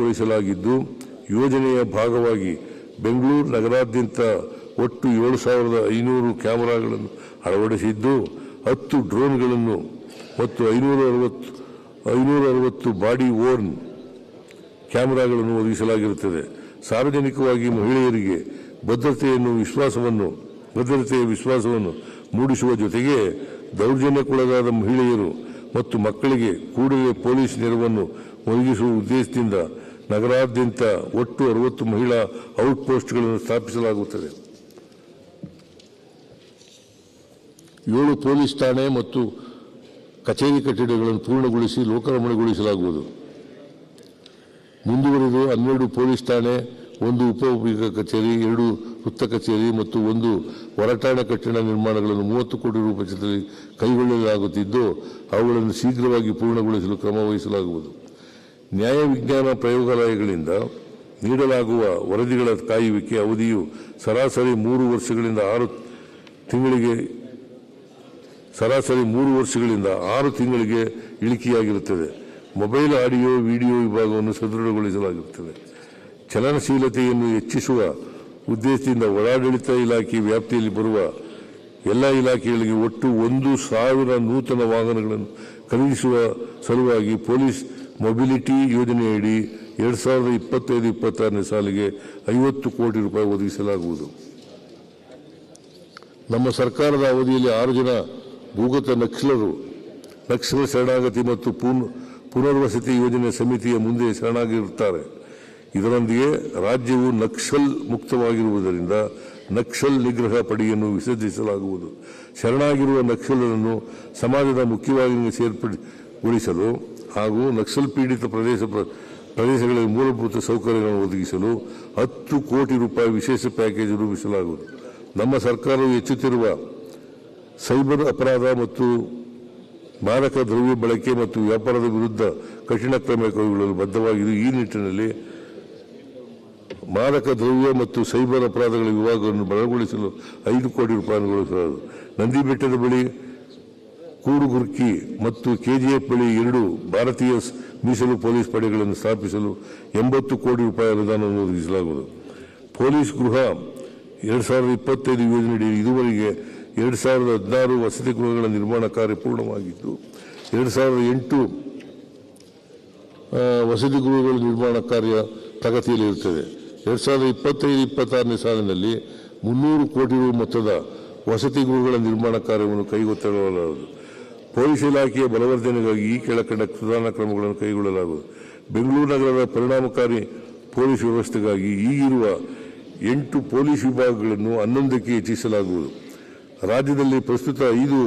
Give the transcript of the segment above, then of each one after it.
ಅನುಷ್ಠಾನಗೊಳಿಸಲಾಗಿದ್ದು, ಯೋಜನೆಯ ಭಾಗವಾಗಿ ಬೆಂಗಳೂರು ನಗರಾದ್ಯಂತ ಒಟ್ಟು 7,500 ಕ್ಯಾಮೆರಾಗಳನ್ನು ಅಳವಡಿಸಿದ್ದು, 10 ಡ್ರೋನ್ಗಳನ್ನು ಮತ್ತು 560 ಬಾಡಿ ಓರ್ನ್ ಕ್ಯಾಮೆರಾಗಳನ್ನು ಒದಗಿಸಲಾಗಿರುತ್ತದೆ. ಸಾರ್ವಜನಿಕವಾಗಿ ಮಹಿಳೆಯರಿಗೆ ಭದ್ರತೆಯ ವಿಶ್ವಾಸವನ್ನು ಮೂಡಿಸುವ ಜೊತೆಗೆ ದೌರ್ಜನ್ಯಕ್ಕೊಳಗಾದ ಮಹಿಳೆಯರು ಮತ್ತು ಮಕ್ಕಳಿಗೆ ಕೂಡಲೇ ಪೊಲೀಸ್ ನೆರವನ್ನು ಒದಗಿಸುವ ಉದ್ದೇಶದಿಂದ ನಗರಾದ್ಯಂತ ಒಟ್ಟು 60 ಮಹಿಳಾ ಔಟ್ಪೋಸ್ಟ್ಗಳನ್ನು ಸ್ಥಾಪಿಸಲಾಗುತ್ತದೆ. 7 ಪೊಲೀಸ್ ಠಾಣೆ ಮತ್ತು ಕಚೇರಿ ಕಟ್ಟಡಗಳನ್ನು ಪೂರ್ಣಗೊಳಿಸಿ ಲೋಕಾರ್ಪಣೆಗೊಳಿಸಲಾಗುವುದು. ಮುಂದುವರೆದು 12 ಪೊಲೀಸ್ ಠಾಣೆ, 1 ಉಪವಿಭಾಗ ಕಚೇರಿ, 2 ವೃತ್ತ ಕಚೇರಿ ಮತ್ತು 1 ಹೊರಠಾಣೆ ಕಟ್ಟಡ ನಿರ್ಮಾಣಗಳನ್ನು 30 ಕೋಟಿ ರೂಪಾಯಿ ವೆಚ್ಚದಲ್ಲಿ ಕೈಗೊಳ್ಳಲಾಗುತ್ತಿದ್ದು, ಅವುಗಳನ್ನು ಶೀಘ್ರವಾಗಿ ಪೂರ್ಣಗೊಳಿಸಲು ಕ್ರಮ ವಹಿಸಲಾಗುವುದು. ನ್ಯಾಯ ವಿಜ್ಞಾನ ಪ್ರಯೋಗಾಲಯಗಳಿಂದ ನೀಡಲಾಗುವ ವರದಿಗಳ ಕಾಯುವಿಕೆ ಅವಧಿಯು ಸರಾಸರಿ 3 ವರ್ಷಗಳಿಂದ 6 ತಿಂಗಳಿಗೆ ಇಳಿಕೆಯಾಗಿರುತ್ತದೆ. ಮೊಬೈಲ್ ಆಡಿಯೋ ವಿಡಿಯೋ ವಿಭಾಗವನ್ನು ಸದೃಢಗೊಳಿಸಲಾಗುತ್ತದೆ. ಚಲನಶೀಲತೆಯನ್ನು ಹೆಚ್ಚಿಸುವ ಉದ್ದೇಶದಿಂದ ಒಳಾಡಳಿತ ಇಲಾಖೆ ವ್ಯಾಪ್ತಿಯಲ್ಲಿ ಬರುವ ಎಲ್ಲ ಇಲಾಖೆಗಳಿಗೆ ಒಟ್ಟು 1,000 ನೂತನ ವಾಹನಗಳನ್ನು ಖರೀದಿಸುವ ಸಲುವಾಗಿ ಪೊಲೀಸ್ ಮೊಬಿಲಿಟಿ ಯೋಜನೆಯಡಿ 2025-26ನೇ ಸಾಲಿಗೆ 50 ಕೋಟಿ ರೂಪಾಯಿ ಒದಗಿಸಲಾಗುವುದು. ನಮ್ಮ ಸರ್ಕಾರದ ಅವಧಿಯಲ್ಲಿ 6 ಜನ ಭೂಗತ ನಕ್ಸಲ್ ಶರಣಾಗತಿ ಮತ್ತು ಪುನರ್ವಸತಿ ಯೋಜನೆ ಸಮಿತಿಯ ಮುಂದೆ ಶರಣಾಗಿರುತ್ತಾರೆ. ಇದರೊಂದಿಗೆ ರಾಜ್ಯವು ನಕ್ಸಲ್ ಮುಕ್ತವಾಗಿರುವುದರಿಂದ ನಕ್ಸಲ್ ನಿಗ್ರಹ ಪಡೆಯನ್ನು ವಿಸರ್ಜಿಸಲಾಗುವುದು. ಶರಣಾಗಿರುವ ನಕ್ಸಲರನ್ನು ಸಮಾಜದ ಮುಖ್ಯವಾಹಿನಿಗೆ ಸೇರ್ಪಡೆಗೊಳಿಸಲು ಹಾಗೂ ನಕ್ಸಲ್ ಪೀಡಿತ ಪ್ರದೇಶಗಳಲ್ಲಿ ಮೂಲಭೂತ ಸೌಕರ್ಯಗಳನ್ನು ಒದಗಿಸಲು 10 ಕೋಟಿ ರೂಪಾಯಿ ವಿಶೇಷ ಪ್ಯಾಕೇಜ್ ರೂಪಿಸಲಾಗುವುದು. ನಮ್ಮ ಸರ್ಕಾರವು ಹೆಚ್ಚುತ್ತಿರುವ ಸೈಬರ್ ಅಪರಾಧ ಮತ್ತು ಮಾದಕ ದ್ರವ್ಯ ಬಳಕೆ ಮತ್ತು ವ್ಯಾಪಾರದ ವಿರುದ್ಧ ಕಠಿಣ ಕ್ರಮ ಕೈಗೊಳ್ಳಲು ಬದ್ಧವಾಗಿದ್ದು, ಈ ನಿಟ್ಟಿನಲ್ಲಿ ಮಾದಕ ದ್ರವ್ಯ ಮತ್ತು ಸೈಬರ್ ಅಪರಾಧಗಳ ವಿಭಾಗವನ್ನು ಬಲಗೊಳಿಸಲು 5 ಕೋಟಿ ರೂಪಾಯಿ ಅನುಗೊಳಿಸಲಾಗುವುದು. ನಂದಿ ಬೆಟ್ಟದ ಬಳಿ ಕೂಡುಗುರ್ಕಿ ಮತ್ತು ಕೆಜಿಎಫ್ ಬಳಿ 2 ಭಾರತೀಯ ಮೀಸಲು ಪೊಲೀಸ್ ಪಡೆಗಳನ್ನು ಸ್ಥಾಪಿಸಲು 80 ಕೋಟಿ ರೂಪಾಯಿ ಅನುದಾನವನ್ನು ಒದಗಿಸಲಾಗುವುದು. ಪೊಲೀಸ್ ಗೃಹ 2025 ಯೋಜನೆಯಡಿ ಇದುವರೆಗೆ 2016 ವಸತಿ ಗೃಹಗಳ ನಿರ್ಮಾಣ ಕಾರ್ಯ ಪೂರ್ಣವಾಗಿದ್ದು, 2008 ವಸತಿ ಗೃಹಗಳ ನಿರ್ಮಾಣ ಕಾರ್ಯ ಪ್ರಗತಿಯಲ್ಲಿರುತ್ತದೆ. 2025-26ನೇ ಸಾಲಿನಲ್ಲಿ 300 ಕೋಟಿ ರು ಮೊತ್ತದ ವಸತಿ ಗೃಹಗಳ ನಿರ್ಮಾಣ ಕಾರ್ಯವನ್ನು ಕೈಗೆತ್ತಿಕೊಳ್ಳಲಾಗುವುದು. ಪೊಲೀಸ್ ಇಲಾಖೆಯ ಬಲವರ್ಧನೆಗಾಗಿ ಈ ಕೆಳಕಂಡ ಸುಧಾರಣಾ ಕ್ರಮಗಳನ್ನು ಕೈಗೊಳ್ಳಲಾಗುವುದು. ಬೆಂಗಳೂರು ನಗರದ ಪರಿಣಾಮಕಾರಿ ಪೊಲೀಸ್ ವ್ಯವಸ್ಥೆಗಾಗಿ ಈಗಿರುವ 8 ಪೊಲೀಸ್ ವಿಭಾಗಗಳನ್ನು 11ಕ್ಕೆ ಹೆಚ್ಚಿಸಲಾಗುವುದು. ರಾಜ್ಯದಲ್ಲಿ ಪ್ರಸ್ತುತ 5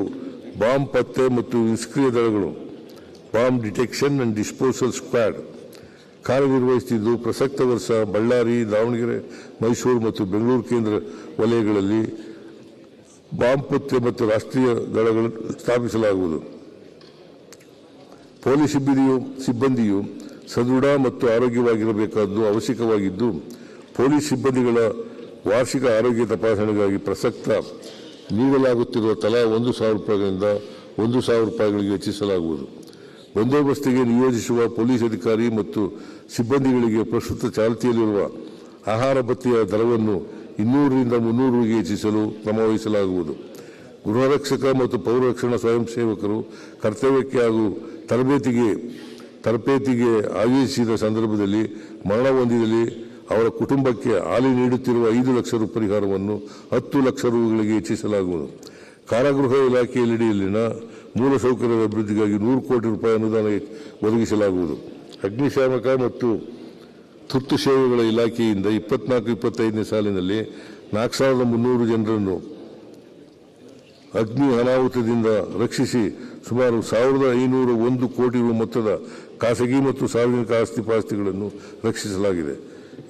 ಬಾಂಬ್ ಪತ್ತೆ ಮತ್ತು ನಿಷ್ಕ್ರಿಯ ದಳಗಳು bomb detection and disposal squad ಕಾರ್ಯನಿರ್ವಹಿಸುತ್ತಿದ್ದು, ಪ್ರಸಕ್ತ ವರ್ಷ ಬಳ್ಳಾರಿ, ದಾವಣಗೆರೆ, ಮೈಸೂರು ಮತ್ತು ಬೆಂಗಳೂರು ಕೇಂದ್ರ ವಲಯಗಳಲ್ಲಿ ಬಾಂಬ್ ಪತ್ತೆ ಮತ್ತು ರಾಷ್ಟ್ರೀಯ ದಳಗಳನ್ನು ಸ್ಥಾಪಿಸಲಾಗುವುದು. ಪೊಲೀಸ್ ಸಿಬ್ಬಂದಿಯು ಸದೃಢ ಮತ್ತು ಆರೋಗ್ಯವಾಗಿರಬೇಕಾದ್ದು ಅವಶ್ಯಕವಾಗಿದ್ದು, ಪೊಲೀಸ್ ಸಿಬ್ಬಂದಿಗಳ ವಾರ್ಷಿಕ ಆರೋಗ್ಯ ತಪಾಸಣೆಗಾಗಿ ಪ್ರಸಕ್ತ ನೀಡಲಾಗುತ್ತಿರುವ ತಲಾ 1,000 ರೂಪಾಯಿಗಳಿಂದ 1,000 ರೂಪಾಯಿಗಳಿಗೆ ಹೆಚ್ಚಿಸಲಾಗುವುದು. ಬಂದೋಬಸ್ತಿಗೆ ನಿಯೋಜಿಸುವ ಪೊಲೀಸ್ ಅಧಿಕಾರಿ ಮತ್ತು ಸಿಬ್ಬಂದಿಗಳಿಗೆ ಪ್ರಸ್ತುತ ಚಾಲ್ತಿಯಲ್ಲಿರುವ ಆಹಾರ ಭತ್ಯೆಯ ದರವನ್ನು 200ರಿಂದ 300ಗೆ ಹೆಚ್ಚಿಸಲು ಕ್ರಮ ವಹಿಸಲಾಗುವುದು. ಗೃಹರಕ್ಷಕ ಮತ್ತು ಪೌರರಕ್ಷಣಾ ಸ್ವಯಂ ಸೇವಕರು ಕರ್ತವ್ಯಕ್ಕೆ ಹಾಗೂ ತರಬೇತಿಗೆ ಆದೇಶಿಸಿದ ಸಂದರ್ಭದಲ್ಲಿ ಮರಣ ಹೊಂದಿದಲ್ಲಿ ಅವರ ಕುಟುಂಬಕ್ಕೆ ಹಾಲಿ ನೀಡುತ್ತಿರುವ 5 ಲಕ್ಷ ರು ಪರಿಹಾರವನ್ನು 10 ಲಕ್ಷ ರುಗಳಿಗೆ ಹೆಚ್ಚಿಸಲಾಗುವುದು. ಕಾರಾಗೃಹ ಇಲಾಖೆಯಲ್ಲಿನ ಮೂಲಸೌಕರ್ಯದ ಅಭಿವೃದ್ಧಿಗಾಗಿ 100 ಕೋಟಿ ರೂಪಾಯಿ ಅನುದಾನ ಒದಗಿಸಲಾಗುವುದು. ಅಗ್ನಿಶಾಮಕ ಮತ್ತು ತುರ್ತು ಸೇವೆಗಳ ಇಲಾಖೆಯಿಂದ 24-25ನೇ ಸಾಲಿನಲ್ಲಿ 4,300 ಜನರನ್ನು ಅಗ್ನಿ ಅನಾಹುತದಿಂದ ರಕ್ಷಿಸಿ ಸುಮಾರು 1,501 ಕೋಟಿ ರು ಮೊತ್ತದ ಖಾಸಗಿ ಮತ್ತು ಸಾರ್ವಜನಿಕ ಆಸ್ತಿಪಾಸ್ತಿಗಳನ್ನು ರಕ್ಷಿಸಲಾಗಿದೆ.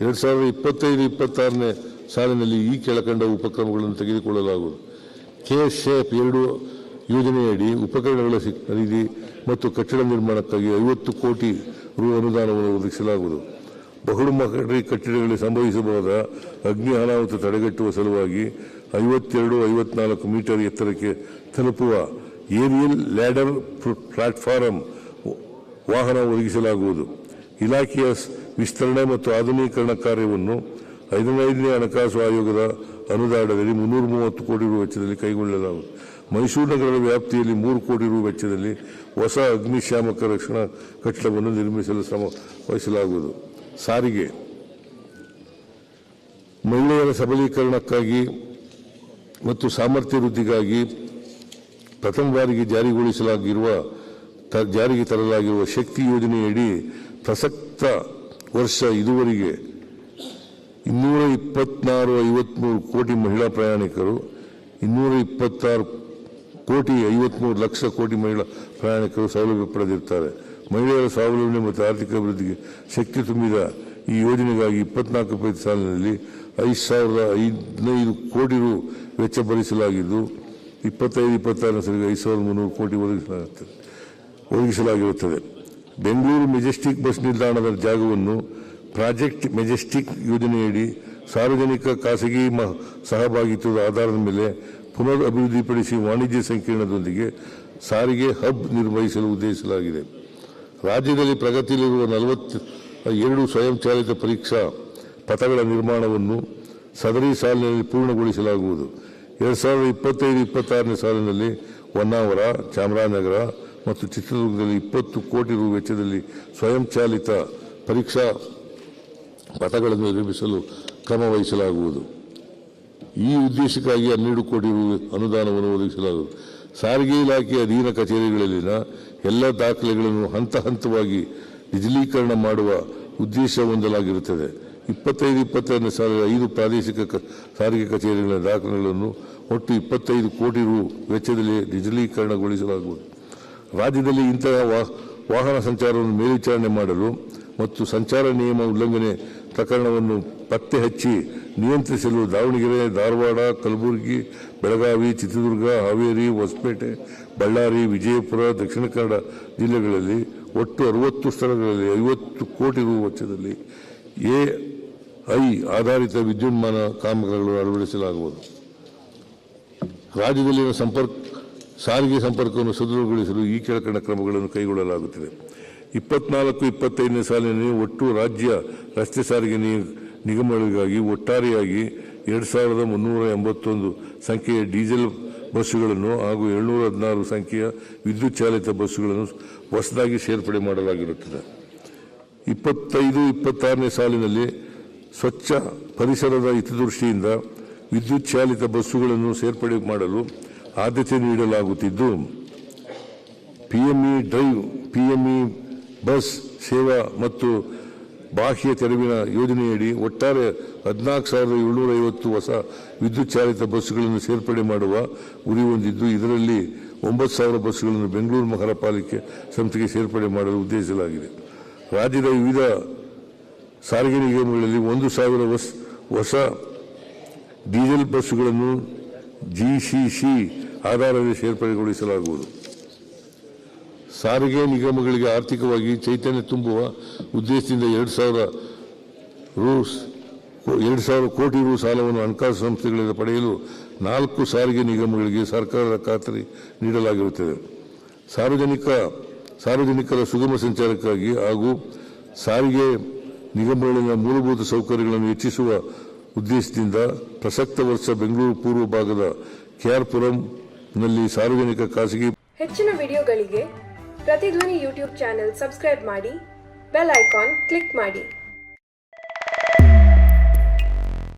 2025-26ನೇ ಸಾಲಿನಲ್ಲಿ ಈ ಕೆಳಕಂಡ ಉಪಕ್ರಮಗಳನ್ನು ತೆಗೆದುಕೊಳ್ಳಲಾಗುವುದು. ಕೆಎಸ್ಎಫ್ 2 ಯೋಜನೆಯಡಿ ಉಪಕರಣಗಳ ಖರೀದಿ ಮತ್ತು ಕಟ್ಟಡ ನಿರ್ಮಾಣಕ್ಕಾಗಿ 50 ಕೋಟಿ ರು ಅನುದಾನವನ್ನು ಒದಗಿಸಲಾಗುವುದು. ಬಹುಮಹಡಿ ಕಟ್ಟಡಗಳಲ್ಲಿ ಸಂಭವಿಸಬಹುದಾದ ಅಗ್ನಿ ಅನಾಹುತ ತಡೆಗಟ್ಟುವ ಸಲುವಾಗಿ 52-54 ಮೀಟರ್ ಎತ್ತರಕ್ಕೆ ತಲುಪುವ ಏರಿಯಲ್ ಲ್ಯಾಡರ್ ಪ್ಲಾಟ್ಫಾರ್ಮ್ ವಾಹನ ಒದಗಿಸಲಾಗುವುದು. ಇಲಾಖೆಯ ವಿಸ್ತರಣೆ ಮತ್ತು ಆಧುನೀಕರಣ ಕಾರ್ಯವನ್ನು 15ನೇ ಹಣಕಾಸು ಆಯೋಗದ ಅನುದಾನದಲ್ಲಿ 330 ಕೋಟಿ ರು ವೆಚ್ಚದಲ್ಲಿ ಕೈಗೊಳ್ಳಲಾಗುವುದು. ಮೈಸೂರು ನಗರದ ವ್ಯಾಪ್ತಿಯಲ್ಲಿ 3 ಕೋಟಿ ರು ವೆಚ್ಚದಲ್ಲಿ ಹೊಸ ಅಗ್ನಿಶಾಮಕ ರಕ್ಷಣಾ ಕಟ್ಟಡವನ್ನು ನಿರ್ಮಿಸಲು ಶ್ರಮ ವಹಿಸಲಾಗುವುದು. ಸಾರಿಗೆ ಮಹಿಳೆಯರ ಸಬಲೀಕರಣಕ್ಕಾಗಿ ಮತ್ತು ಸಾಮರ್ಥ್ಯ ವೃದ್ಧಿಗಾಗಿ ಪ್ರಥಮ ಬಾರಿಗೆ ಜಾರಿಗೆ ತರಲಾಗಿರುವ ಶಕ್ತಿ ಯೋಜನೆಯಡಿ ಪ್ರಸಕ್ತ ವರ್ಷ ಇದುವರೆಗೆ 224.53 ಕೋಟಿ ಮಹಿಳಾ ಪ್ರಯಾಣಿಕರು, 226.53 ಕೋಟಿ ಮಹಿಳಾ ಪ್ರಯಾಣಿಕರು ಸೌಲಭ್ಯ ಪಡೆದಿರುತ್ತಾರೆ. ಮಹಿಳೆಯರ ಸ್ವಾವಲಂಬನೆ ಮತ್ತು ಆರ್ಥಿಕ ಅಭಿವೃದ್ಧಿಗೆ ಶಕ್ತಿ ತುಂಬಿದ ಈ ಯೋಜನೆಗಾಗಿ 24 ಸಾಲಿನಲ್ಲಿ 5,505 ಕೋಟಿ ರು ವೆಚ್ಚ ಭರಿಸಲಾಗಿದ್ದು 25-26 ಸಾಲಿಗೆ 5,300 ಕೋಟಿ ಒದಗಿಸಲಾಗಿರುತ್ತದೆ. ಬೆಂಗಳೂರು ಮೆಜೆಸ್ಟಿಕ್ ಬಸ್ ನಿಲ್ದಾಣದ ಜಾಗವನ್ನು ಪ್ರಾಜೆಕ್ಟ್ ಮೆಜೆಸ್ಟಿಕ್ ಯೋಜನೆಯಡಿ ಸಾರ್ವಜನಿಕ ಖಾಸಗಿ ಸಹಭಾಗಿತ್ವದ ಆಧಾರದ ಮೇಲೆ ಪುನರ್ ಅಭಿವೃದ್ಧಿಪಡಿಸಿ ವಾಣಿಜ್ಯ ಸಂಕೀರ್ಣದೊಂದಿಗೆ ಸಾರಿಗೆ ಹಬ್ ನಿರ್ವಹಿಸಲು ಉದ್ದೇಶಿಸಲಾಗಿದೆ. ರಾಜ್ಯದಲ್ಲಿ ಪ್ರಗತಿಯಲ್ಲಿರುವ 42 ಸ್ವಯಂಚಾಲಿತ ಪರೀಕ್ಷಾ ಪಥಗಳ ನಿರ್ಮಾಣವನ್ನು ಸದರಿ ಸಾಲಿನಲ್ಲಿ ಪೂರ್ಣಗೊಳಿಸಲಾಗುವುದು. 2025-26 ಸಾಲಿನಲ್ಲಿ ಹೊನ್ನಾವರ, ಚಾಮರಾಜನಗರ ಮತ್ತು ಚಿತ್ರದುರ್ಗದಲ್ಲಿ 20 ಕೋಟಿ ರು ವೆಚ್ಚದಲ್ಲಿ ಸ್ವಯಂಚಾಲಿತ ಪರೀಕ್ಷಾ ಪಥಗಳನ್ನು ನಿರ್ಮಿಸಲು ಕ್ರಮ ವಹಿಸಲಾಗುವುದು. ಈ ಉದ್ದೇಶಕ್ಕಾಗಿ 12 ಕೋಟಿ ರು ಅನುದಾನವನ್ನು ಒದಗಿಸಲಾಗುವುದು. ಸಾರಿಗೆ ಇಲಾಖೆಯ ಅಧೀನ ಕಚೇರಿಗಳಲ್ಲಿನ ಎಲ್ಲ ದಾಖಲೆಗಳನ್ನು ಹಂತ ಹಂತವಾಗಿ ಡಿಜಿಟಲೀಕರಣ ಮಾಡುವ ಉದ್ದೇಶ ಹೊಂದಲಾಗಿರುತ್ತದೆ. 25-26 ಸಾಲಿನ 5 ಪ್ರಾದೇಶಿಕ ಸಾರಿಗೆ ಕಚೇರಿಗಳ ದಾಖಲೆಗಳನ್ನು ಒಟ್ಟು 25 ಕೋಟಿ ರು ವೆಚ್ಚದಲ್ಲಿ ಡಿಜಿಟಲೀಕರಣಗೊಳಿಸಲಾಗುವುದು. ರಾಜ್ಯದಲ್ಲಿ ಇಂತಹ ವಾಹನ ಸಂಚಾರವನ್ನು ಮೇಲ್ವಿಚಾರಣೆ ಮಾಡಲು ಮತ್ತು ಸಂಚಾರ ನಿಯಮ ಉಲ್ಲಂಘನೆ ಪ್ರಕರಣವನ್ನು ಪತ್ತೆ ಹಚ್ಚಿ ನಿಯಂತ್ರಿಸಲು ದಾವಣಗೆರೆ, ಧಾರವಾಡ, ಕಲಬುರಗಿ, ಬೆಳಗಾವಿ, ಚಿತ್ರದುರ್ಗ, ಹಾವೇರಿ, ಹೊಸಪೇಟೆ, ಬಳ್ಳಾರಿ, ವಿಜಯಪುರ, ದಕ್ಷಿಣ ಕನ್ನಡ ಜಿಲ್ಲೆಗಳಲ್ಲಿ ಒಟ್ಟು 60 ಸ್ಥಳಗಳಲ್ಲಿ 50 ಕೋಟಿ ರು ವೆಚ್ಚದಲ್ಲಿ AI ಆಧಾರಿತ ವಿದ್ಯುನ್ಮಾನ ಕಾಮಗಾರಿಗಳನ್ನು ಅಳವಡಿಸಲಾಗುವುದು. ರಾಜ್ಯದಲ್ಲಿನ ಸಾರಿಗೆ ಸಂಪರ್ಕವನ್ನು ಸದೃಢಗೊಳಿಸಲು ಈ ಕೆಳಕಂಡ ಕ್ರಮಗಳನ್ನು ಕೈಗೊಳ್ಳಲಾಗುತ್ತದೆ. 24-25 ಸಾಲಿನಲ್ಲಿ ಒಟ್ಟು ರಾಜ್ಯ ರಸ್ತೆ ಸಾರಿಗೆ ನಿಗಮಗಳಿಗಾಗಿ ಒಟ್ಟಾರೆಯಾಗಿ 2,381 ಸಂಖ್ಯೆಯ ಡೀಸೆಲ್ ಬಸ್ಸುಗಳನ್ನು ಹಾಗೂ 716 ಸಂಖ್ಯೆಯ ವಿದ್ಯುತ್ ಚಾಲಿತ ಬಸ್ಸುಗಳನ್ನು ಹೊಸದಾಗಿ ಸೇರ್ಪಡೆ ಮಾಡಲಾಗಿರುತ್ತದೆ. 25-26 ಸಾಲಿನಲ್ಲಿ ಸ್ವಚ್ಛ ಪರಿಸರದ ಹಿತದೃಷ್ಟಿಯಿಂದ ವಿದ್ಯುತ್ ಚಾಲಿತ ಬಸ್ಸುಗಳನ್ನು ಸೇರ್ಪಡೆ ಮಾಡಲು ಆದ್ಯತೆ ನೀಡಲಾಗುತ್ತಿದ್ದು, PME ಡ್ರೈವ್, PME ಬಸ್ ಸೇವಾ ಮತ್ತು ಬಾಹ್ಯ ತೆರವಿನ ಯೋಜನೆಯಡಿ ಒಟ್ಟಾರೆ 14,750 ಹೊಸ ವಿದ್ಯುತ್ ಚಾಲಿತ ಬಸ್ಸುಗಳನ್ನು ಸೇರ್ಪಡೆ ಮಾಡುವ ಗುರಿ ಹೊಂದಿದ್ದು, ಇದರಲ್ಲಿ 9,000 ಬಸ್ಸುಗಳನ್ನು ಬೆಂಗಳೂರು ಮಹಾನಗರ ಪಾಲಿಕೆ ಸಂಸ್ಥೆಗೆ ಸೇರ್ಪಡೆ ಮಾಡಲು ಉದ್ದೇಶಿಸಲಾಗಿದೆ. ರಾಜ್ಯದ ವಿವಿಧ ಸಾರಿಗೆ ನಿಗಮಗಳಲ್ಲಿ 1,000 ಹೊಸ ಡೀಸೆಲ್ ಬಸ್ಸುಗಳನ್ನು GCC ಆಧಾರದಲ್ಲಿ ಸೇರ್ಪಡೆಗೊಳಿಸಲಾಗುವುದು. ಸಾರಿಗೆ ನಿಗಮಗಳಿಗೆ ಆರ್ಥಿಕವಾಗಿ ಚೈತನ್ಯ ತುಂಬುವ ಉದ್ದೇಶದಿಂದ 2,000 ಕೋಟಿ ರು ಸಾಲವನ್ನು ಹಣಕಾಸು ಸಂಸ್ಥೆಗಳಿಂದ ಪಡೆಯಲು 4 ಸಾರಿಗೆ ನಿಗಮಗಳಿಗೆ ಸರ್ಕಾರದ ಖಾತರಿ ನೀಡಲಾಗಿರುತ್ತದೆ. ಸಾರ್ವಜನಿಕರ ಸುಗಮ ಸಂಚಾರಕ್ಕಾಗಿ ಹಾಗೂ ಸಾರಿಗೆ ನಿಗಮಗಳಲ್ಲಿನ ಮೂಲಭೂತ ಸೌಕರ್ಯಗಳನ್ನು ಹೆಚ್ಚಿಸುವ ಉದ್ದೇಶದಿಂದ ಪ್ರಸಕ್ತ ವರ್ಷ ಬೆಂಗಳೂರು ಪೂರ್ವ ಭಾಗದ KR ಪುರಂನಲ್ಲಿ ಸಾರ್ವಜನಿಕ ಖಾಸಗಿ ಹೆಚ್ಚಿನ ವಿಡಿಯೋಗಳಿಗೆ ಪ್ರತಿಧ್ವನಿ ಯೂಟ್ಯೂಬ್ ಚಾನೆಲ್ ಸಬ್ಸ್ಕ್ರೈಬ್ ಮಾಡಿ, ಬೆಲ್ ಐಕಾನ್ ಕ್ಲಿಕ್ ಮಾಡಿ.